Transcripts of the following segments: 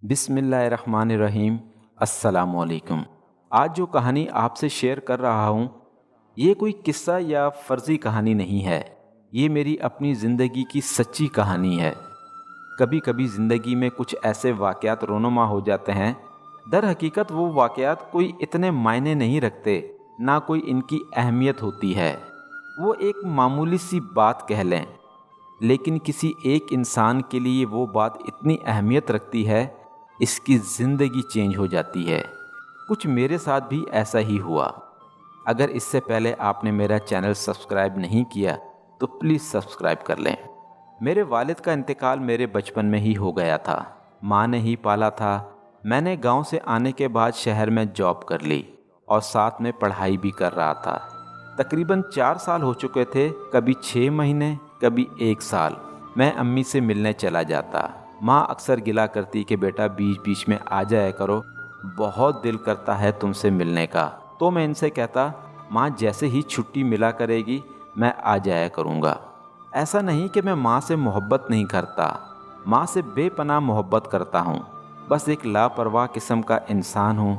بسم اللہ الرحمن الرحیم۔ السلام علیکم۔ آج جو کہانی آپ سے شیئر کر رہا ہوں یہ کوئی قصہ یا فرضی کہانی نہیں ہے، یہ میری اپنی زندگی کی سچی کہانی ہے۔ کبھی کبھی زندگی میں کچھ ایسے واقعات رونما ہو جاتے ہیں، در حقیقت وہ واقعات کوئی اتنے معنی نہیں رکھتے، نہ کوئی ان کی اہمیت ہوتی ہے، وہ ایک معمولی سی بات کہہ لیں، لیکن کسی ایک انسان کے لیے وہ بات اتنی اہمیت رکھتی ہے، اس کی زندگی چینج ہو جاتی ہے۔ کچھ میرے ساتھ بھی ایسا ہی ہوا۔ اگر اس سے پہلے آپ نے میرا چینل سبسکرائب نہیں کیا تو پلیز سبسکرائب کر لیں۔ میرے والد کا انتقال میرے بچپن میں ہی ہو گیا تھا، ماں نے ہی پالا تھا۔ میں نے گاؤں سے آنے کے بعد شہر میں جاب کر لی اور ساتھ میں پڑھائی بھی کر رہا تھا۔ تقریباً 4 سال ہو چکے تھے، کبھی 6 مہینے، کبھی 1 سال میں امی سے ملنے چلا جاتا۔ ماں اکثر گلا کرتی کہ بیٹا بیچ بیچ میں آ جایا کرو، بہت دل کرتا ہے تم سے ملنے کا۔ تو میں ان سے کہتا، ماں جیسے ہی چھٹی ملا کرے گی میں آ جایا کروں گا۔ ایسا نہیں کہ میں ماں سے محبت نہیں کرتا، ماں سے بے پناہ محبت کرتا ہوں، بس ایک لاپرواہ قسم کا انسان ہوں۔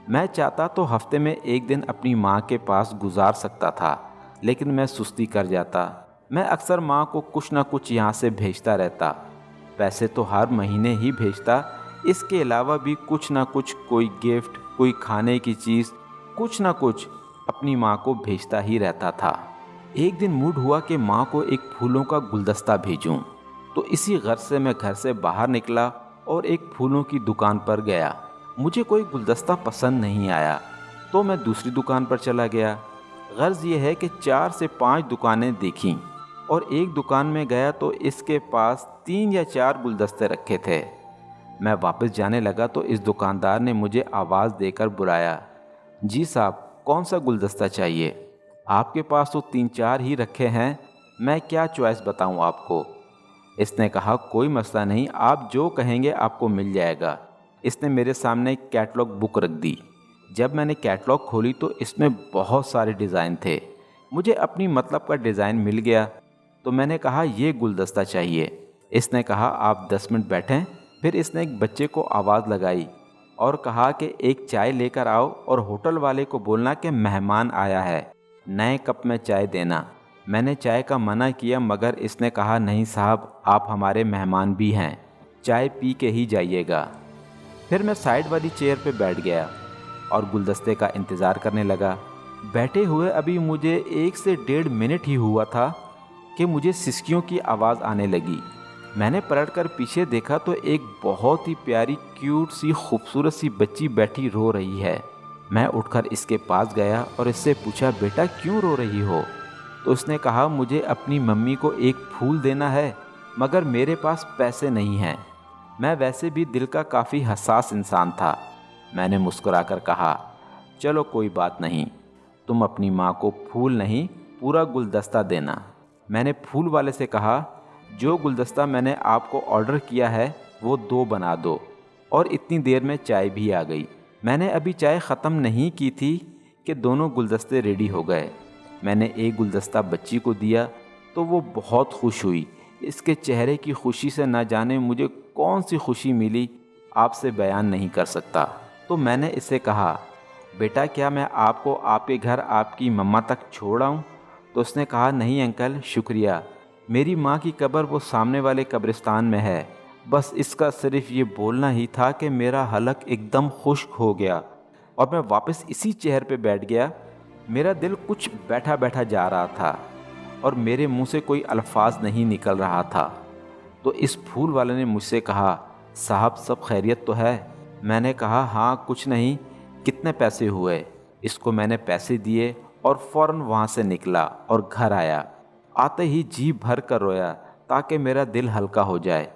میں چاہتا تو ہفتے میں 1 دن اپنی ماں کے پاس گزار سکتا تھا، لیکن میں سستی کر جاتا۔ میں اکثر ماں کو کچھ نہ کچھ یہاں سے بھیجتا رہتا، پیسے تو ہر مہینے ہی بھیجتا، اس کے علاوہ بھی کچھ نہ کچھ، کوئی گفٹ، کوئی کھانے کی چیز، کچھ نہ کچھ اپنی ماں کو بھیجتا ہی رہتا تھا۔ ایک دن موڈ ہوا کہ ماں کو ایک پھولوں کا گلدستہ بھیجوں، تو اسی غرض سے میں گھر سے باہر نکلا اور ایک پھولوں کی دکان پر گیا۔ مجھے کوئی گلدستہ پسند نہیں آیا تو میں دوسری دکان پر چلا گیا۔ غرض یہ ہے کہ 4 سے 5 دکانیں دیکھیں اور ایک دکان میں گیا تو اس کے پاس 3 یا 4 گلدستے رکھے تھے۔ میں واپس جانے لگا تو اس دکاندار نے مجھے آواز دے کر بلایا، جی صاحب کون سا گلدستہ چاہیے؟ آپ کے پاس تو 3-4 ہی رکھے ہیں، میں کیا چوائس بتاؤں آپ کو؟ اس نے کہا کوئی مسئلہ نہیں، آپ جو کہیں گے آپ کو مل جائے گا۔ اس نے میرے سامنے ایک کیٹلاگ بک رکھ دی۔ جب میں نے کیٹلاگ کھولی تو اس میں بہت سارے ڈیزائن تھے۔ مجھے اپنی مطلب کا ڈیزائن مل گیا تو میں نے کہا یہ گلدستہ چاہیے۔ اس نے کہا آپ 10 منٹ بیٹھیں۔ پھر اس نے ایک بچے کو آواز لگائی اور کہا کہ ایک چائے لے کر آؤ اور ہوٹل والے کو بولنا کہ مہمان آیا ہے، نئے کپ میں چائے دینا۔ میں نے چائے کا منع کیا مگر اس نے کہا نہیں صاحب، آپ ہمارے مہمان بھی ہیں، چائے پی کے ہی جائیے گا۔ پھر میں سائیڈ والی چیئر پہ بیٹھ گیا اور گلدستے کا انتظار کرنے لگا۔ بیٹھے ہوئے ابھی مجھے 1 سے 1.5 منٹ ہی ہوا تھا کہ مجھے سسکیوں کی آواز آنے لگی۔ میں نے پلٹ کر پیچھے دیکھا تو ایک بہت ہی پیاری کیوٹ سی خوبصورت سی بچی بیٹھی رو رہی ہے۔ میں اٹھ کر اس کے پاس گیا اور اس سے پوچھا بیٹا کیوں رو رہی ہو؟ تو اس نے کہا مجھے اپنی ممی کو ایک پھول دینا ہے مگر میرے پاس پیسے نہیں ہیں۔ میں ویسے بھی دل کا کافی حساس انسان تھا۔ میں نے مسکرا کر کہا چلو کوئی بات نہیں، تم اپنی ماں کو پھول نہیں پورا گلدستہ دینا۔ میں نے پھول والے سے کہا جو گلدستہ میں نے آپ کو آرڈر کیا ہے وہ 2 بنا دو، اور اتنی دیر میں چائے بھی آ گئی۔ میں نے ابھی چائے ختم نہیں کی تھی کہ دونوں گلدستے ریڈی ہو گئے۔ میں نے ایک گلدستہ بچی کو دیا تو وہ بہت خوش ہوئی۔ اس کے چہرے کی خوشی سے نہ جانے مجھے کون سی خوشی ملی، آپ سے بیان نہیں کر سکتا۔ تو میں نے اس سے کہا بیٹا کیا میں آپ کو آپ کے گھر آپ کی مما تک چھوڑ آؤں؟ تو اس نے کہا نہیں انکل شکریہ، میری ماں کی قبر وہ سامنے والے قبرستان میں ہے۔ بس اس کا صرف یہ بولنا ہی تھا کہ میرا حلق ایک دم خشک ہو گیا اور میں واپس اسی چیئر پہ بیٹھ گیا۔ میرا دل کچھ بیٹھا بیٹھا جا رہا تھا اور میرے منہ سے کوئی الفاظ نہیں نکل رہا تھا۔ تو اس پھول والے نے مجھ سے کہا صاحب سب خیریت تو ہے؟ میں نے کہا ہاں کچھ نہیں، کتنے پیسے ہوئے؟ اس کو میں نے پیسے دیے اور فوراً وہاں سے نکلا اور گھر آیا۔ آتے ہی جی بھر کر رویا تاکہ میرا دل ہلکا ہو جائے۔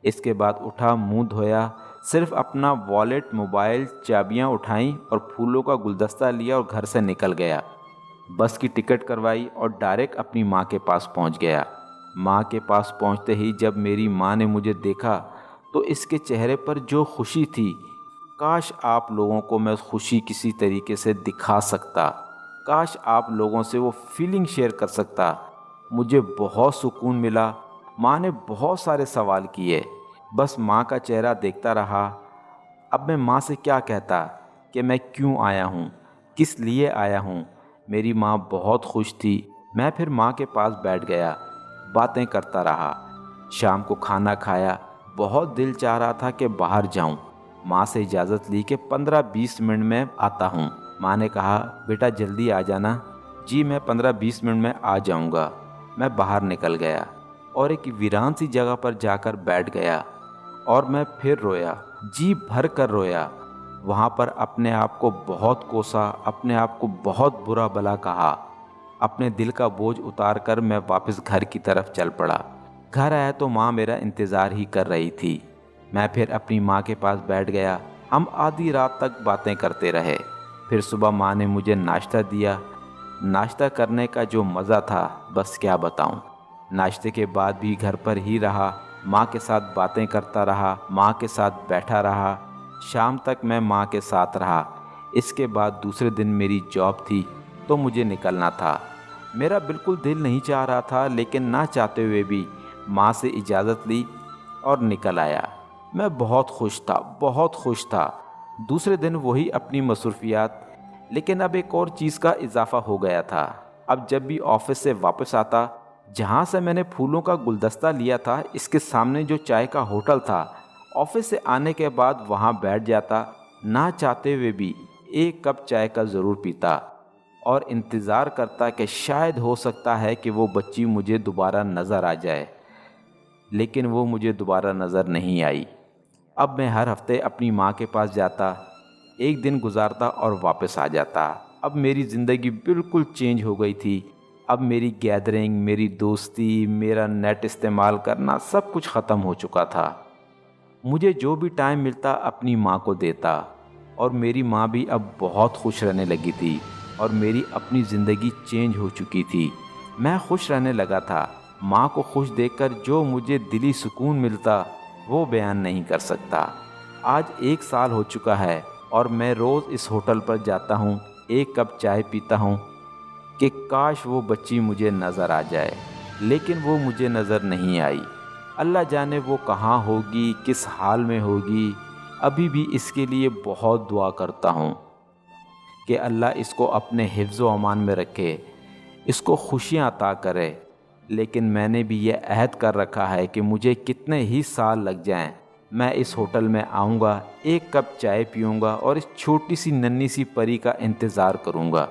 اس کے بعد اٹھا، منہ دھویا، صرف اپنا والیٹ، موبائل، چابیاں اٹھائیں اور پھولوں کا گلدستہ لیا اور گھر سے نکل گیا۔ بس کی ٹکٹ کروائی اور ڈائریکٹ اپنی ماں کے پاس پہنچ گیا۔ ماں کے پاس پہنچتے ہی جب میری ماں نے مجھے دیکھا تو اس کے چہرے پر جو خوشی تھی، کاش آپ لوگوں کو میں خوشی کسی طریقے سے دکھا سکتا، کاش آپ لوگوں سے وہ فیلنگ شیئر کر سکتا۔ مجھے بہت سکون ملا۔ ماں نے بہت سارے سوال کیے، بس ماں کا چہرہ دیکھتا رہا اب میں ماں سے کیا کہتا کہ میں کیوں آیا ہوں، کس لیے آیا ہوں۔ میری ماں بہت خوش تھی۔ میں پھر ماں کے پاس بیٹھ گیا، باتیں کرتا رہا۔ شام کو کھانا کھایا، بہت دل چاہ رہا تھا کہ باہر جاؤں۔ ماں سے اجازت لی کہ 15-20 منٹ میں آتا ہوں۔ ماں نے کہا بیٹا جلدی آ جانا۔ جی میں 15-20 منٹ میں آ جاؤں گا۔ میں باہر نکل گیا اور ایک ویران سی جگہ پر جا کر بیٹھ گیا اور میں پھر رویا، جی بھر کر رویا۔ وہاں پر اپنے آپ کو بہت کوسا، اپنے آپ کو بہت برا بھلا کہا۔ اپنے دل کا بوجھ اتار کر میں واپس گھر کی طرف چل پڑا۔ گھر آیا تو ماں میرا انتظار ہی کر رہی تھی۔ میں پھر اپنی ماں کے پاس بیٹھ گیا۔ ہم آدھی رات تک باتیں کرتے رہے۔ پھر صبح ماں نے مجھے ناشتہ دیا۔ ناشتہ کرنے کا جو مزہ تھا بس کیا بتاؤں۔ ناشتے کے بعد بھی گھر پر ہی رہا، ماں کے ساتھ باتیں کرتا رہا، ماں کے ساتھ بیٹھا رہا۔ شام تک میں ماں کے ساتھ رہا۔ اس کے بعد دوسرے دن میری جاب تھی تو مجھے نکلنا تھا۔ میرا بالکل دل نہیں چاہ رہا تھا، لیکن نہ چاہتے ہوئے بھی ماں سے اجازت لی اور نکل آیا۔ میں بہت خوش تھا، بہت خوش تھا۔ دوسرے دن وہی اپنی مصروفیات، لیکن اب ایک اور چیز کا اضافہ ہو گیا تھا۔ اب جب بھی آفس سے واپس آتا، جہاں سے میں نے پھولوں کا گلدستہ لیا تھا، اس کے سامنے جو چائے کا ہوٹل تھا، آفس سے آنے کے بعد وہاں بیٹھ جاتا۔ نہ چاہتے ہوئے بھی ایک کپ چائے کا ضرور پیتا اور انتظار کرتا کہ شاید ہو سکتا ہے کہ وہ بچی مجھے دوبارہ نظر آ جائے، لیکن وہ مجھے دوبارہ نظر نہیں آئی۔ اب میں ہر ہفتے اپنی ماں کے پاس جاتا، ایک دن گزارتا اور واپس آ جاتا۔ اب میری زندگی بالکل چینج ہو گئی تھی۔ اب میری گیدرنگ، میری دوستی، میرا نیٹ استعمال کرنا سب کچھ ختم ہو چکا تھا۔ مجھے جو بھی ٹائم ملتا اپنی ماں کو دیتا، اور میری ماں بھی اب بہت خوش رہنے لگی تھی اور میری اپنی زندگی چینج ہو چکی تھی۔ میں خوش رہنے لگا تھا۔ ماں کو خوش دیکھ کر جو مجھے دلی سکون ملتا وہ بیان نہیں کر سکتا۔ آج 1 سال ہو چکا ہے اور میں روز اس ہوٹل پر جاتا ہوں، ایک کپ چائے پیتا ہوں کہ کاش وہ بچی مجھے نظر آ جائے، لیکن وہ مجھے نظر نہیں آئی۔ اللہ جانے وہ کہاں ہوگی، کس حال میں ہوگی۔ ابھی بھی اس کے لیے بہت دعا کرتا ہوں کہ اللہ اس کو اپنے حفظ و امان میں رکھے، اس کو خوشیاں عطا کرے۔ لیکن میں نے بھی یہ عہد کر رکھا ہے کہ مجھے کتنے ہی سال لگ جائیں، میں اس ہوٹل میں آؤں گا، ایک کپ چائے پیوں گا اور اس چھوٹی سی ننھی سی پری کا انتظار کروں گا۔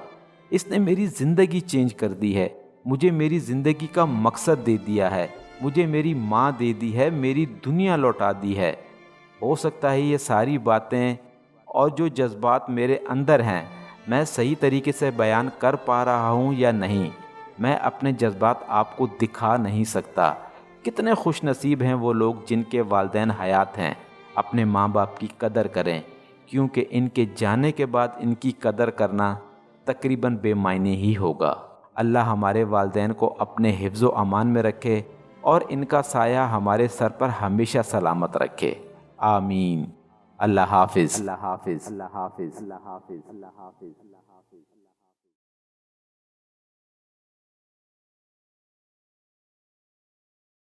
اس نے میری زندگی چینج کر دی ہے، مجھے میری زندگی کا مقصد دے دیا ہے، مجھے میری ماں دے دی ہے، میری دنیا لوٹا دی ہے۔ ہو سکتا ہے یہ ساری باتیں اور جو جذبات میرے اندر ہیں میں صحیح طریقے سے بیان کر پا رہا ہوں یا نہیں۔ میں اپنے جذبات آپ کو دکھا نہیں سکتا۔ کتنے خوش نصیب ہیں وہ لوگ جن کے والدین حیات ہیں۔ اپنے ماں باپ کی قدر کریں، کیونکہ ان کے جانے کے بعد ان کی قدر کرنا تقریباً بے معنی ہی ہوگا۔ اللہ ہمارے والدین کو اپنے حفظ و امان میں رکھے اور ان کا سایہ ہمارے سر پر ہمیشہ سلامت رکھے۔ آمین۔ اللہ حافظ۔ اللہ حافظ۔ اللہ حافظ۔ اللہ حافظ۔ اللہ حافظ۔